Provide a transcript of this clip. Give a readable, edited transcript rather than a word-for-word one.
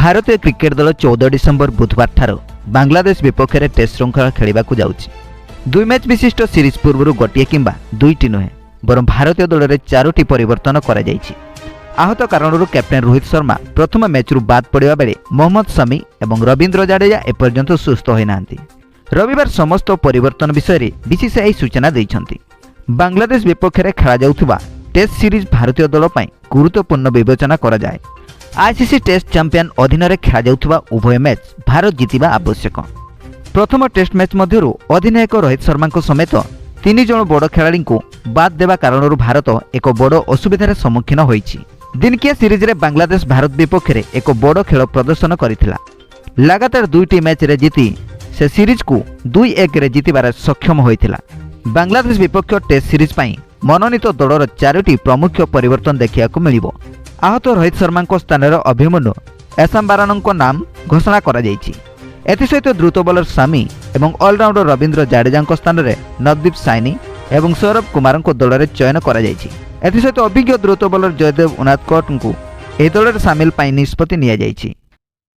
भारतीय क्रिकेट दल 14 डिसेम्बर बुधवार ठार बांग्लादेश विपक्ष में टेस्ट श्रृंखला खेलने जाऊँगी। 2 मैच विशिष्ट सीरीज पूर्व गोटे किंबा 2टी नुहे बर भारतीय दल में 4टी परिवर्तन कर आहत कारण कैप्टेन रोहित शर्मा प्रथम मैच रु बाद पड़ा बेले मोहम्मद शमी और रवींद्र जाडेजा एपर्यंत सुस्थ होना। रविवार समस्त परिवर्तन विषय बीसीसीआई सूचना देइछंती। बांग्लादेश विपक्ष में खेल टेस्ट सीरीज भारतीय दल पर गुरुत्वपूर्ण विवेचना करा जाए। आईसीसी टेस्ट चैंपियन अधीन में खेल उभय मैच भारत जीतिबा आवश्यक। प्रथम टेस्ट मैच मध्यरु अधिनायक रोहित शर्मा समेत 3 जण बड़ खेलाड़ी को बाद देवा कारण भारत एक बड़ असुविधार सम्मुखीन होइछि। दिनकिया सीरीज रे बांग्लादेश भारत विपक्ष में एक बड़ खेल प्रदर्शन करिथिला। लगातार 2टी मैच रे जीति से सीरीज को 2-1 रे जीतिबार सक्षम होइथिला। बांग्लादेश विपक्ष टेस्ट सीरीज पई मनोनीत दलर 4टी प्रमुख परिवर्तन देखा मिलिबो। आहत रोहित शर्मा स्थान अभिमन्यु एसाम्बारान नाम घोषणा करा जायछि। एसहित द्रुत बॉलर सामी एवं ऑलराउंडर रवींद्र जाडेजा स्थान में नवदीप साइनी एवं सौरभ कुमार को दल में चयन करा जायछि। एसहित अभिज्ञ द्रुत बॉलर जयदेव उनादकट को यह दल में सामिल निष्पत्ति निया जायछि।